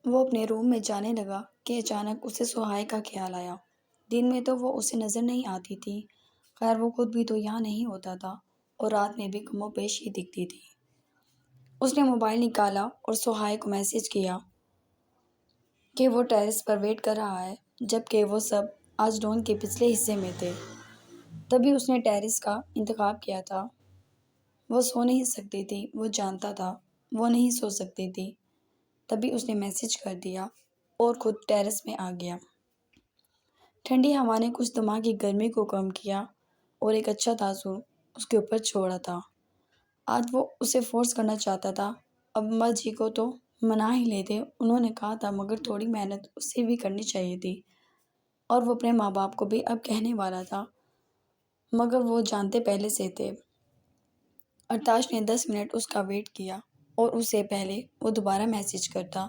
وہ اپنے روم میں جانے لگا کہ اچانک اسے سہائے کا خیال آیا۔ دن میں تو وہ اسے نظر نہیں آتی تھی، خیر وہ خود بھی تو یہاں نہیں ہوتا تھا، اور رات میں بھی کم و بیش ہی دکھتی تھی۔ اس نے موبائل نکالا اور سہائے کو میسج کیا کہ وہ ٹیرس پر ویٹ کر رہا ہے، جبکہ وہ سب آج ڈون کے پچھلے حصے میں تھے۔ تبھی اس نے ٹیرس کا انتخاب کیا تھا۔ وہ سو نہیں سکتی تھی، وہ جانتا تھا وہ نہیں سو سکتی تھی۔ تبھی اس نے میسج کر دیا اور خود ٹیرس میں آ گیا۔ ٹھنڈی ہوا نے کچھ دماغ کی گرمی کو کم کیا اور ایک اچھا تاثر اس کے اوپر چھوڑا تھا۔ آج وہ اسے فورس کرنا چاہتا تھا۔ اماں جی کو تو منا ہی لیتے، انہوں نے کہا تھا، مگر تھوڑی محنت اسے بھی کرنی چاہیے تھی، اور وہ اپنے ماں باپ کو بھی اب کہنے والا تھا، مگر وہ جانتے پہلے سے تھے۔ ارتاش نے 10 منٹ اس کا ویٹ کیا اور اس سے پہلے وہ دوبارہ میسج کرتا،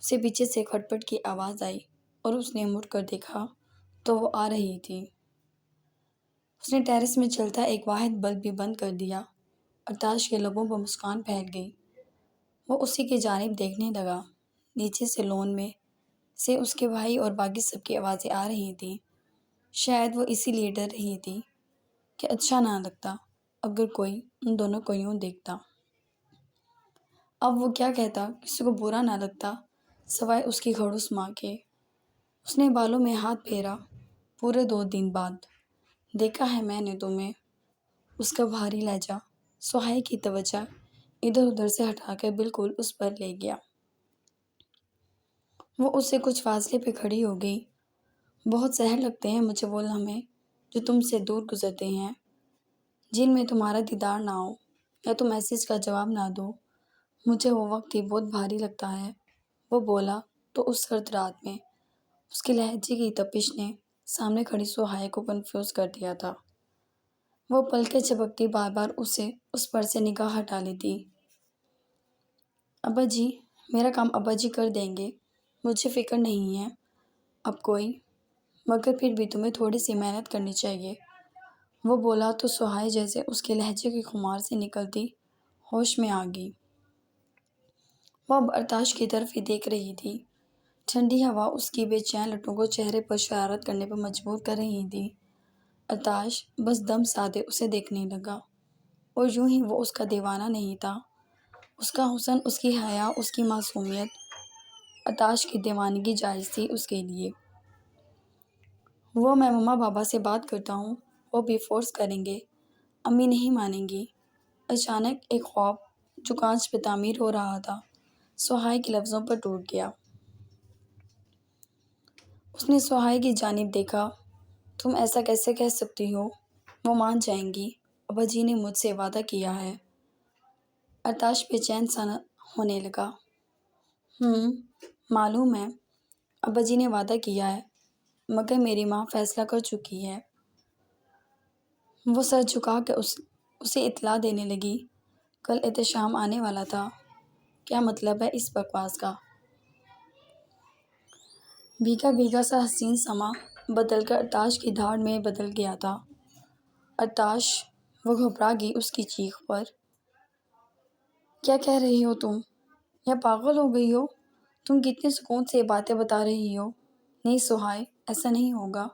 اسے پیچھے سے کھٹ پٹ کی آواز آئی اور اس نے مڑ کر دیکھا تو وہ آ رہی تھی۔ اس نے ٹیرس میں چلتا ایک واحد بلب بھی بند کر دیا۔ ارتاش کے لبوں پر مسکان پھیل گئی۔ وہ اسی کی جانب دیکھنے لگا۔ نیچے سے لون میں سے اس کے بھائی اور باقی سب کی آوازیں آ رہی تھیں۔ شاید وہ اسی لیے ڈر رہی تھی کہ اچھا نہ لگتا اگر کوئی ان دونوں کو یوں دیکھتا۔ اب وہ کیا کہتا، کسی کو برا نہ لگتا سوائے اس کی کھڑوس ماں کے۔ اس نے بالوں میں ہاتھ پھیرا۔ پورے 2 دن بعد دیکھا ہے میں نے تمہیں۔ اس کا بھاری لہجہ سہائے کی توجہ ادھر ادھر سے ہٹا کر بالکل اس پر لے گیا۔ وہ اس سے کچھ فاصلے پہ کھڑی ہو گئی۔ بہت زہر لگتے ہیں مجھے وہ لمحے جو تم سے دور گزرتے ہیں، جن میں تمہارا دیدار نہ ہو یا تم میسج کا جواب نہ دو۔ مجھے وہ وقت ہی بہت بھاری لگتا ہے۔ وہ بولا تو اس سرد رات میں اس کے لہجے کی تپش نے سامنے کھڑی سہائے کو کنفیوز کر دیا تھا۔ وہ پلکیں جھپکتی بار بار اس پر سے نگاہ ہٹا لیتی۔ ابا جی، میرا کام ابا جی کر دیں گے، مجھے فکر نہیں ہے اب کوئی، مگر پھر بھی تمہیں تھوڑی سی محنت کرنی چاہیے۔ وہ بولا تو سہائے جیسے اس کے لہجے کی خمار سے نکلتی ہوش میں آ گئی۔ وہ اب ارتاش کی طرف ہی دیکھ رہی تھی۔ ٹھنڈی ہوا اس کی بے چین لٹوں کو چہرے پر شرارت کرنے پر مجبور کر رہی تھی۔ ارتاش بس دم سادے اسے دیکھنے لگا، اور یوں ہی وہ اس کا دیوانہ نہیں تھا۔ اس کا حسن، اس کی حیا، اس کی معصومیت، ارتاش کی دیوانگی جائز تھی اس کے لیے۔ میں مما بابا سے بات کرتا ہوں، وہ بھی فورس کریں گے، امی نہیں مانیں گی۔ اچانک ایک خواب جو کانچ پہ تعمیر ہو رہا تھا سہائے کے لفظوں پر ٹوٹ گیا۔ اس نے سہائے کی جانب دیکھا۔ تم ایسا کیسے کہہ سکتی ہو؟ وہ مان جائیں گی، ابا جی نے مجھ سے وعدہ کیا ہے۔ ارتاش بے چین سا ہونے لگا۔ معلوم ہے، ابا جی نے وعدہ کیا ہے، مگر میری ماں فیصلہ کر چکی ہے۔ وہ سر جھکا کے اسے اطلاع دینے لگی۔ کل احتشام آنے والا تھا، کیا مطلب ہے اس بکواس کا؟ بھیگا بھیگا سا حسین سما بدل کر ارتاش کی دھاڑ میں بدل گیا تھا۔ ارتاش! وہ گھبرا گئی اس کی چیخ پر۔ کیا کہہ رہی ہو تم؟ یا پاگل ہو گئی ہو؟ تم کتنے سکون سے یہ باتیں بتا رہی ہو۔ نہیں سہائے، ایسا نہیں ہوگا۔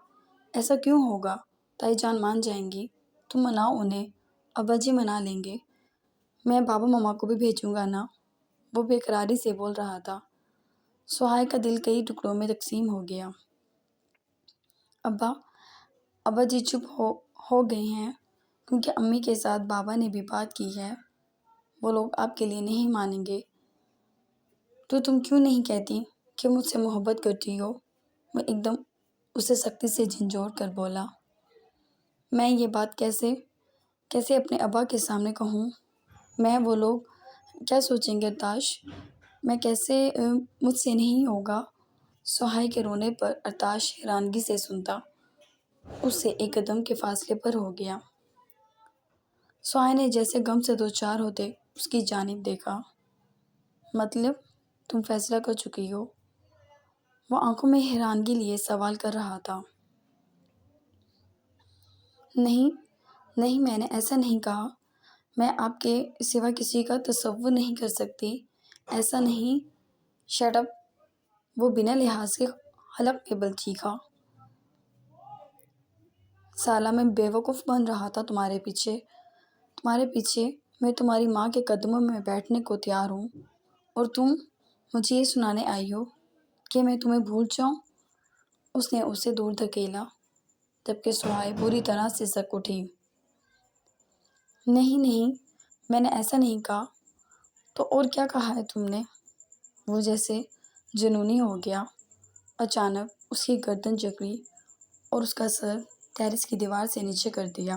ایسا کیوں ہوگا؟ تائی جان مان جائیں گی، تم مناؤ انہیں، ابا جی منا لیں گے۔ میں بابا مما کو بھی بھیجوں گا نا، وہ بے قراری سے بول رہا تھا۔ سہائے کا دل کئی ٹکڑوں میں تقسیم ہو گیا۔ ابا جی چپ ہو گئے ہیں کیونکہ امی کے ساتھ بابا نے بھی بات کی ہے، وہ لوگ آپ کے لیے نہیں مانیں گے۔ تو تم کیوں نہیں کہتی کہ مجھ سے محبت کرتی ہو؟ وہ ایک دم اسے سختی سے جھنجھوڑ کر بولا۔ میں یہ بات کیسے اپنے ابا کے سامنے کہوں؟ وہ لوگ کیا سوچیں گے ارتاش؟ میں کیسے مجھ سے نہیں ہوگا؟ سہائے کے رونے پر ارتاش حیرانگی سے سنتا، اس سے ایک قدم کے فاصلے پر ہو گیا۔ سہائے نے جیسے غم سے دوچار ہوتے اس کی جانب دیکھا۔ مطلب تم فیصلہ کر چکی ہو؟ وہ آنکھوں میں حیرانگی لیے سوال کر رہا تھا۔ نہیں میں نے ایسا نہیں کہا، میں آپ کے سوا کسی کا تصور نہیں کر سکتی، ایسا نہیں۔ Shut up! وہ بنا لحاظ کے حلق کے بل چیخا، سالہ میں بیوقوف بن رہا تھا تمہارے پیچھے میں تمہاری ماں کے قدموں میں بیٹھنے کو تیار ہوں، اور تم مجھے یہ سنانے آئی ہو کہ میں تمہیں بھول جاؤں۔ اس نے اسے دور دھکیلا، جبکہ سہائی بری طرح سے سک اٹھی۔ نہیں، میں نے ایسا نہیں کہا۔ تو اور کیا کہا ہے تم نے؟ وہ جیسے جنونی ہو گیا۔ اچانک اس کی گردن جکڑی اور اس کا سر ٹیرس کی دیوار سے نیچے کر دیا۔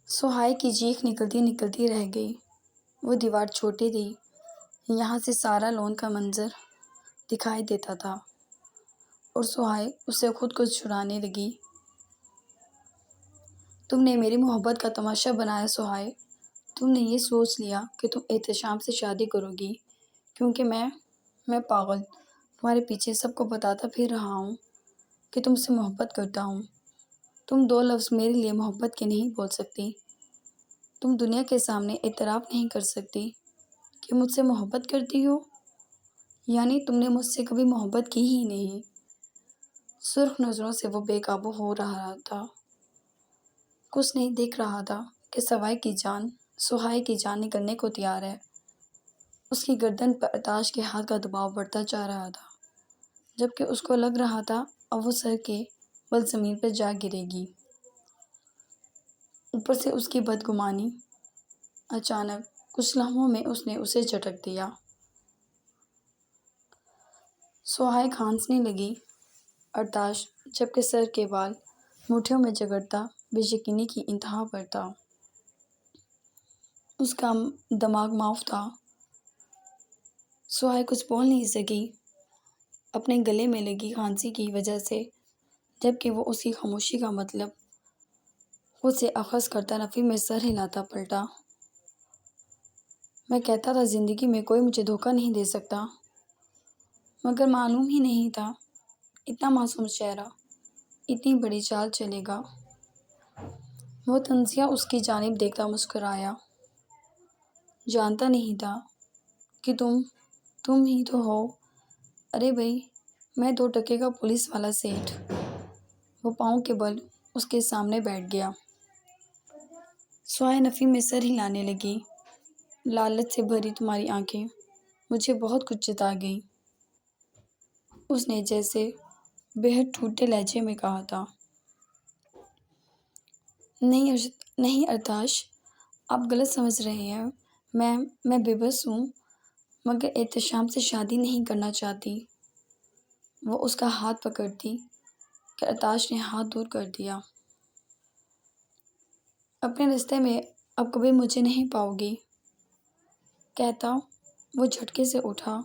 سہائی کی چیخ نکلتی رہ گئی۔ وہ دیوار چھوٹی تھی، یہاں سے سارا لون کا منظر دکھائی دیتا تھا، اور سہائی اسے خود کو چھڑانے لگی۔ تم نے میری محبت کا تماشا بنایا سہائی۔ تم نے یہ سوچ لیا کہ تم احتشام سے شادی کرو گی، کیونکہ میں پاگل تمہارے پیچھے سب کو بتاتا پھر رہا ہوں کہ تم سے محبت کرتا ہوں۔ تم 2 لفظ میرے لیے محبت کے نہیں بول سکتی۔ تم دنیا کے سامنے اعتراف نہیں کر سکتی کہ مجھ سے محبت کرتی ہو، یعنی تم نے مجھ سے کبھی محبت کی ہی نہیں۔ سرخ نظروں سے وہ بے قابو ہو رہا تھا، کچھ نہیں دیکھ رہا تھا کہ سہائی کی جان نکلنے کو تیار ہے۔ اس کی گردن پر ارتاش کے ہاتھ کا دباؤ بڑھتا جا رہا تھا، جبکہ اس کو لگ رہا تھا اب وہ سر کے بل زمین پر جا گرے گی۔ اوپر سے اس کی بدگمانی۔ اچانک کچھ لمحوں میں اس نے اسے جھٹک دیا۔ سہائی کھانسنے لگی۔ ارتاش، جبکہ سر کے بال مٹھیوں میں جگڑتا، بے یقینی کی انتہا پر تھا۔ اس کا دماغ معاف تھا۔ سہائی کچھ بول نہیں سکی، اپنے گلے میں لگی کھانسی کی وجہ سے، جبکہ وہ اس کی خاموشی کا مطلب خود سے اخذ کرتا نفی میں سر ہلاتا پلٹا۔ میں کہتا تھا زندگی میں کوئی مجھے دھوکہ نہیں دے سکتا، مگر معلوم ہی نہیں تھا اتنا معصوم چہرہ اتنی بڑی چال چلے گا۔ وہ طنزیہ اس کی جانب دیکھتا مسکرایا۔ جانتا نہیں تھا کہ تم ہی تو ہو۔ ارے بھئی، میں 2 ٹکے کا پولیس والا سیٹھ۔ وہ پاؤں کے بل اس کے سامنے بیٹھ گیا۔ سہائی نفی میں سر ہلانے لگی۔ لالچ سے بھری تمہاری آنکھیں مجھے بہت کچھ جتا گئیں، اس نے جیسے بے حد ٹھوٹے لہجے میں کہا تھا۔ نہیں ارتاش، آپ غلط سمجھ رہے ہیں۔ میں بے بس ہوں، مگر احتشام سے شادی نہیں کرنا چاہتی۔ وہ اس کا ہاتھ پکڑتی کہ ارتاش نے ہاتھ دور کر دیا۔ اپنے رستے میں اب کبھی مجھے نہیں پاؤ گی، کہتا وہ جھٹکے سے اٹھا،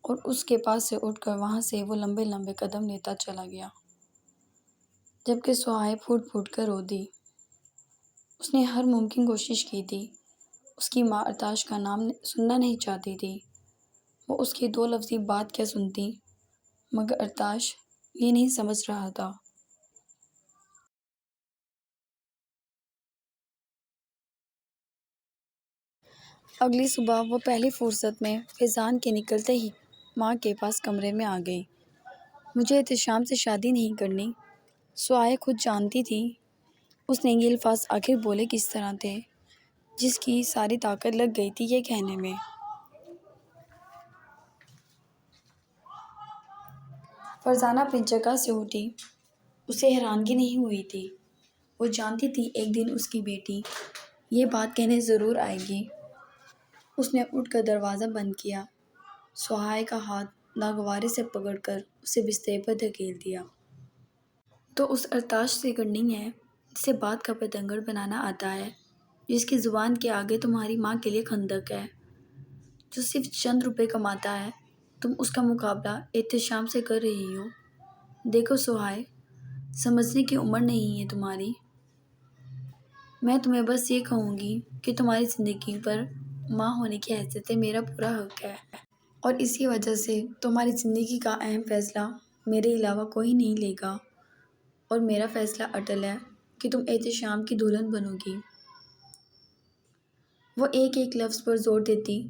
اور اس کے پاس سے اٹھ کر وہاں سے وہ لمبے لمبے قدم لیتا چلا گیا، جبکہ سہائی پھوٹ پھوٹ کر رو دی۔ اس نے ہر ممکن کوشش کی تھی۔ اس کی ماں ارتاش کا نام سننا نہیں چاہتی تھی۔ وہ اس کی 2 لفظی بات کیا سنتی، مگر ارتاش یہ نہیں سمجھ رہا تھا۔ اگلی صبح وہ پہلی فرصت میں فیضان کے نکلتے ہی ماں کے پاس کمرے میں آ گئی۔ مجھے احتشام سے شادی نہیں کرنی۔ سہائی خود جانتی تھی اس نے یہ الفاظ آخر بولے کس طرح تھے، جس کی ساری طاقت لگ گئی تھی یہ کہنے میں۔ فرزانہ اپنی جگہ سے اٹھی۔ اسے حیرانگی نہیں ہوئی تھی، وہ جانتی تھی ایک دن اس کی بیٹی یہ بات کہنے ضرور آئے گی۔ اس نے اٹھ کر دروازہ بند کیا، سہائی کا ہاتھ ناگوارے سے پکڑ کر اسے بستر پر دھکیل دیا۔ تو اس ارتاش سے کرنی ہے جسے بات کا پتنگڑ بنانا آتا ہے، جس کی زبان کے آگے تمہاری ماں کے لیے خندق ہے، جو صرف چند روپے کماتا ہے۔ تم اس کا مقابلہ احتشام سے کر رہی ہو۔ دیکھو سہائی، سمجھنے کی عمر نہیں ہے تمہاری۔ میں تمہیں بس یہ کہوں گی کہ تمہاری زندگی پر ماں ہونے کی حیثیت سے میرا پورا حق ہے، اور اسی وجہ سے تمہاری زندگی کا اہم فیصلہ میرے علاوہ کوئی نہیں لے گا، اور میرا فیصلہ اٹل ہے کہ تم احتشام کی دلہن بنو گی۔ وہ ایک ایک لفظ پر زور دیتی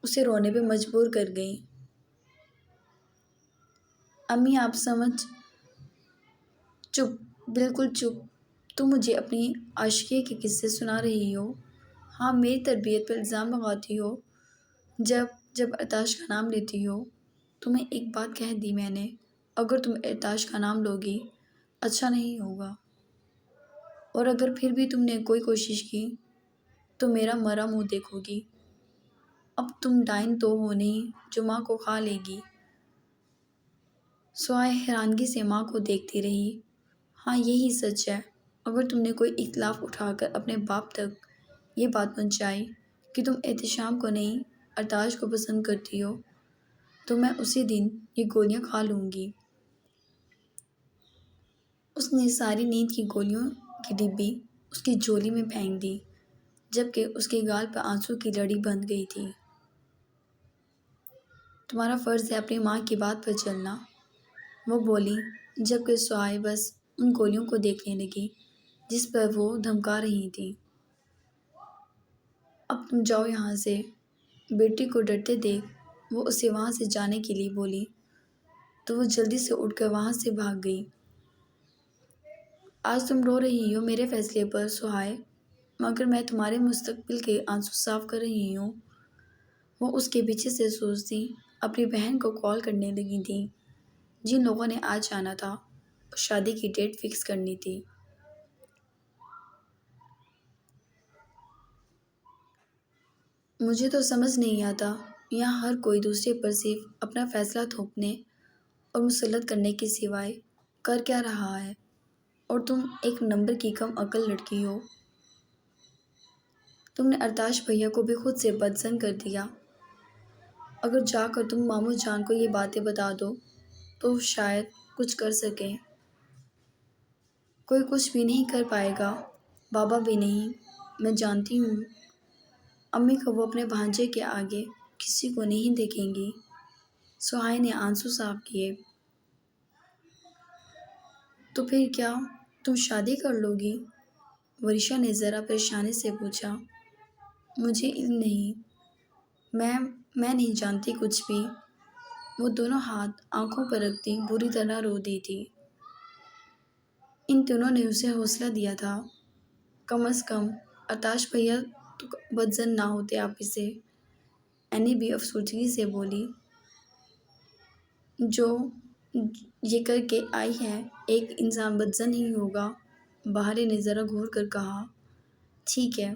اسے رونے پہ مجبور کر گئیں۔ امی آپ سمجھ چپ، بالکل چپ۔ تم مجھے اپنی عاشقی کے قصے سنا رہی ہو؟ ہاں، میری تربیت پر الزام لگاتی ہو؟ جب جب ارتاش کا نام لیتی ہو؟ تمہیں ایک بات کہہ دی میں نے، اگر تم ارتاش کا نام لوگی اچھا نہیں ہوگا، اور اگر پھر بھی تم نے کوئی کوشش کی تو میرا مرا منہ دیکھو گی۔ اب تم ڈائن تو ہو نہیں جو ماں کو کھا لے گی۔ سہائے حیرانگی سے ماں کو دیکھتی رہی۔ ہاں، یہی سچ ہے۔ اگر تم نے کوئی اختلاف اٹھا کر اپنے باپ تک یہ بات پہنچائی کہ تم احتشام کو نہیں ارتاش کو پسند کرتی ہو، تو میں اسی دن یہ گولیاں کھا لوں گی۔ اس نے ساری نیند کی گولیوں کی ڈبی اس کی جھولی میں پھینک دی، جبکہ اس کے گال پر آنسو کی لڑی بندھ گئی تھی۔ تمہارا فرض ہے اپنی ماں کی بات پر چلنا، وہ بولی، جبکہ سہائے بس ان گولیوں کو دیکھنے لگی جس پر وہ دھمکا رہی تھی۔ اب تم جاؤ یہاں سے۔ بیٹی کو ڈرتے دیکھ وہ اسے وہاں سے جانے کے لیے بولی تو وہ جلدی سے اٹھ کر وہاں سے بھاگ گئی۔ آج تم رو رہی ہو میرے فیصلے پر سہائے، مگر میں تمہارے مستقبل کے آنسو صاف کر رہی ہوں۔ وہ اس کے پیچھے سے سوچتی اپنی بہن کو کال کرنے لگی تھی جن لوگوں نے آج آنا تھا اور شادی کی ڈیٹ فکس کرنی تھی۔ مجھے تو سمجھ نہیں آتا یہاں ہر کوئی دوسرے پر صرف اپنا فیصلہ تھوپنے اور مسلط کرنے کے سوائے کر کیا رہا ہے، اور تم ایک نمبر کی کم عقل لڑکی ہو۔ تم نے ارتاش بھیا کو بھی خود سے بدظن کر دیا۔ اگر جا کر تم ماموں جان کو یہ باتیں بتا دو تو شاید کچھ کر سکیں۔ کوئی کچھ بھی نہیں کر پائے گا، بابا بھی نہیں، میں جانتی ہوں۔ امی کو وہ اپنے بھانجے کے آگے کسی کو نہیں دیکھیں گی۔ سہائے نے آنسو صاف کیے۔ تو پھر کیا تم شادی کر لو گی؟ ورشا نے ذرا پریشانی سے پوچھا۔ مجھے علم نہیں، میں نہیں جانتی کچھ بھی۔ وہ دونوں ہاتھ آنکھوں پر رکھتی بری طرح رو دی تھی۔ ان دنوں نے اسے حوصلہ دیا تھا، کم از کم ارتاش بھیا تو بدظن نہ ہوتے آپ ہی سے۔ اینی بھی افسردگی سے بولی، جو یہ کر کے آئی ہے ایک انسان بدظن ہی ہوگا۔ بہارے نے ذرا گھور کر کہا، ٹھیک ہے،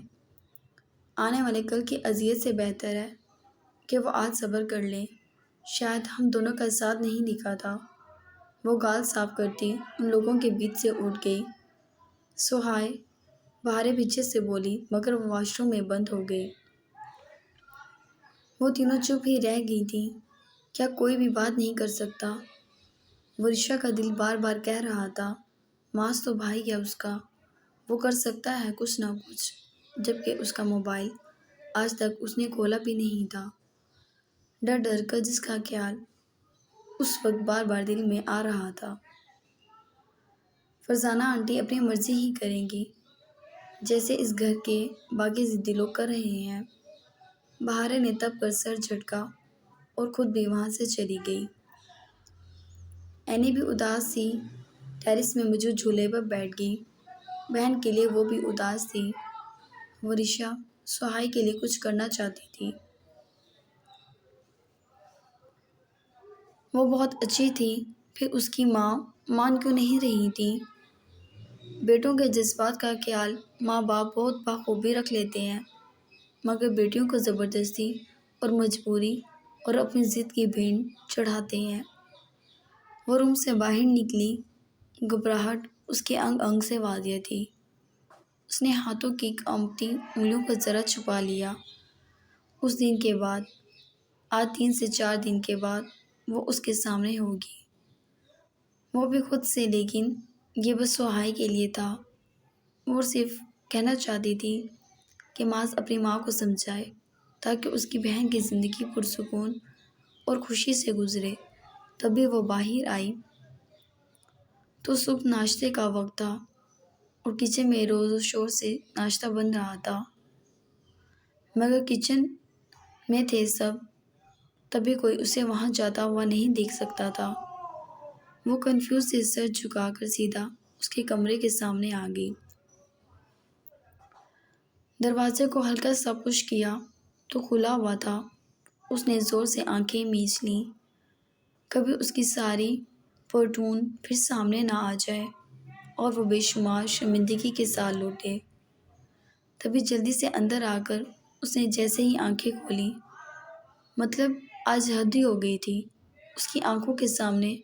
آنے والے کل کی اذیت سے بہتر ہے کہ وہ آج صبر کر لیں۔ شاید ہم دونوں کا ساتھ نہیں دکھا تھا۔ وہ گال صاف کرتی ان لوگوں کے بیچ سے اٹھ گئی۔ سہائے، بہارے پیچھے سے بولی، مگر وہ واش روم میں بند ہو گئی۔ وہ تینوں چپ ہی رہ گئی تھیں۔ کیا کوئی بھی بات نہیں کر سکتا؟ ورشا کا دل بار بار کہہ رہا تھا، ماس تو بھائی ہے اس کا، وہ کر سکتا ہے کچھ نہ کچھ، جبکہ اس کا موبائل آج تک اس نے کھولا بھی نہیں تھا۔ ڈر ڈر کر جس کا خیال اس وقت بار بار دل میں آ رہا تھا، فرزانہ آنٹی اپنی مرضی ہی کریں گی، جیسے اس گھر کے باقی ضدی لوگ کر رہے ہیں۔ بہارے نے تب کر سر جھٹکا اور خود بھی وہاں سے چلی گئی۔ اینی بھی اداس سی ٹیرس میں موجود جھولے پر بیٹھ گئی۔ بہن کے لیے وہ بھی اداس تھی۔ ورشا سہائے کے لیے کچھ کرنا چاہتی تھی۔ وہ بہت اچھی تھی، پھر اس کی ماں مان کیوں نہیں رہی تھی؟ بیٹوں کے جذبات کا خیال ماں باپ بہت بخوبی رکھ لیتے ہیں، مگر بیٹیوں کو زبردستی اور مجبوری اور اپنی ضد کی بھینٹ چڑھاتے ہیں۔ وہ روم سے باہر نکلی، گھبراہٹ اس کے انگ انگ سے واضح تھی۔ اس نے ہاتھوں کی کانپتی انگلیوں کو ذرا چھپا لیا۔ اس دن کے بعد، آج 3 سے 4 دن کے بعد وہ اس کے سامنے ہوگی۔ وہ بھی خود سے، لیکن یہ بس سہائے کے لیے تھا۔ وہ صرف کہنا چاہتی تھی کہ ماس اپنی ماں کو سمجھائے تاکہ اس کی بہن کی زندگی پرسکون اور خوشی سے گزرے۔ تبھی وہ باہر آئی تو صبح ناشتے کا وقت تھا اور کچن میں زور و شور سے ناشتہ بن رہا تھا، مگر کچن میں تھے سب، تبھی کوئی اسے وہاں جاتا ہوا نہیں دیکھ سکتا تھا۔ وہ کنفیوز سے سر جھکا کر سیدھا اس کے کمرے کے سامنے آ گئی۔ دروازے کو ہلکا سا پش کیا تو کھلا ہوا تھا۔ اس نے زور سے آنکھیں میچ لیں، کبھی اس کی ساری پرٹون پھر سامنے نہ آ جائے اور وہ بے شمار شرمندگی کے ساتھ لوٹے۔ تبھی جلدی سے اندر آ کر اس نے جیسے ہی آنکھیں کھولیں، مطلب آج حد ہی ہو گئی تھی۔ اس کی آنکھوں کے سامنے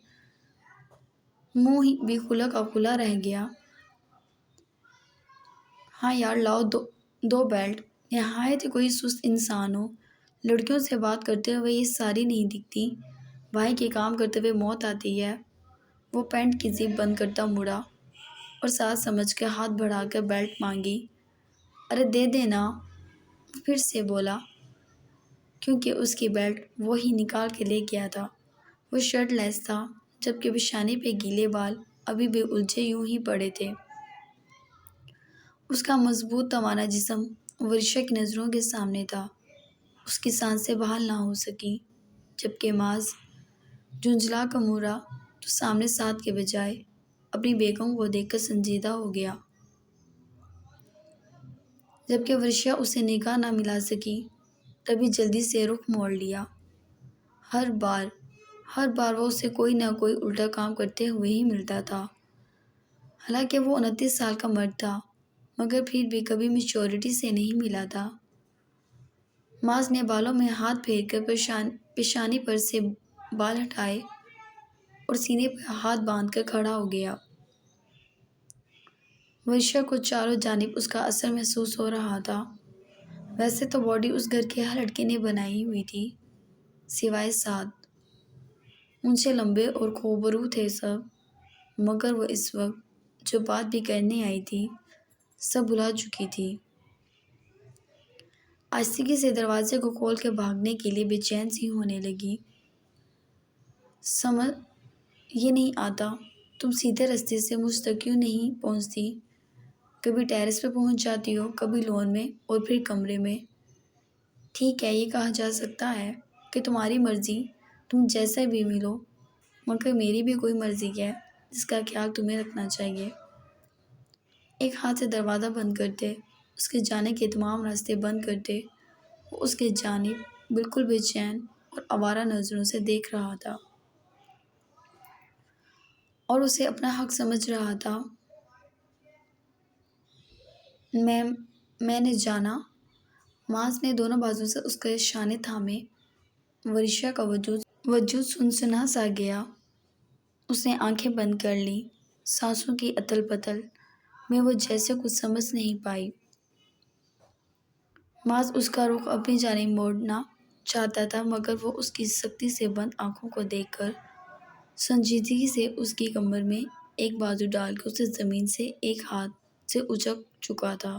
منہ ہی بھی کھلا کا کھلا رہ گیا۔ ہاں یار، لاؤ دو بیلٹ، نہایت ہی کوئی سست انسان ہو۔ لڑکیوں سے بات کرتے ہوئے یہ ساری نہیں دکھتی، بھائی کے کام کرتے ہوئے موت آتی ہے۔ وہ پینٹ کی زپ بند کرتا مڑا اور ساتھ سمجھ کر ہاتھ بڑھا کر بیلٹ مانگی۔ ارے دے دینا، وہ پھر سے بولا، کیونکہ اس کی بیلٹ وہی نکال کے لے گیا تھا۔ وہ شرٹ لیس تھا، جبکہ پیشانی پہ گیلے بال ابھی بھی الجھے یوں ہی پڑے تھے۔ اس کا مضبوط توانا جسم ورشا کی نظروں کے سامنے تھا۔ اس کی سانسیں بحال نہ ہو سکیں، جبکہ معاذ جھنجھلا کر مڑا تو سامنے ساتھ کے بجائے اپنی بیگم کو دیکھ کر سنجیدہ ہو گیا۔ جبکہ ورشا اسے نگاہ نہ ملا سکی، تبھی جلدی سے رخ موڑ لیا۔ ہر بار وہ اسے کوئی نہ کوئی الٹا کام کرتے ہوئے ہی ملتا تھا۔ حالانکہ وہ 29 سال کا مرد تھا، مگر پھر بھی کبھی میچورٹی سے نہیں ملا تھا۔ معاذ نے بالوں میں ہاتھ پھیر کر پیشانی پر سے بال ہٹائے اور سینے پر ہاتھ باندھ کر کھڑا ہو گیا۔ ورشا کو چاروں جانب اس کا اثر محسوس ہو رہا تھا۔ ویسے تو باڈی اس گھر کے ہر لڑکے نے بنائی ہوئی تھی، سوائے سعد۔ اونچے لمبے اور خوبرو تھے سب، مگر وہ اس وقت جو بات بھی کرنے آئی تھی سب بھلا چکی تھی۔ آہستگی سے دروازے کو کھول کے بھاگنے کے لیے بے چین سی ہونے لگی۔ سمجھ یہ نہیں آتا تم سیدھے راستے سے مجھ تک کیوں نہیں پہنچتی؟ کبھی ٹیرس پہ پہنچ جاتی ہو، کبھی لون میں اور پھر کمرے میں۔ ٹھیک ہے، یہ کہا جا سکتا ہے کہ تمہاری مرضی، تم جیسا بھی ملو، مگر میری بھی کوئی مرضی ہے جس کا خیال تمہیں رکھنا چاہیے۔ ایک ہاتھ سے دروازہ بند کرتے، اس کے جانے کے تمام راستے بند کرتے، وہ اس کے جانب بالکل بے چین اور آوارہ نظروں سے دیکھ رہا تھا اور اسے اپنا حق سمجھ رہا تھا۔ میں نے جانا۔ معاذ نے دونوں بازو سے اس کے شانے تھامے۔ ورشا کا وجود سنسنا سا گیا۔ اس نے آنکھیں بند کر لیں۔ سانسوں کی اتل پتل میں وہ جیسے کچھ سمجھ نہیں پائی۔ معاذ اس کا رخ اپنی جانب موڑنا چاہتا تھا، مگر وہ اس کی سختی سے بند آنکھوں کو دیکھ کر سنجیدگی سے اس کی کمر میں ایک بازو ڈال کر اسے زمین سے ایک ہاتھ سے اچک چکا تھا۔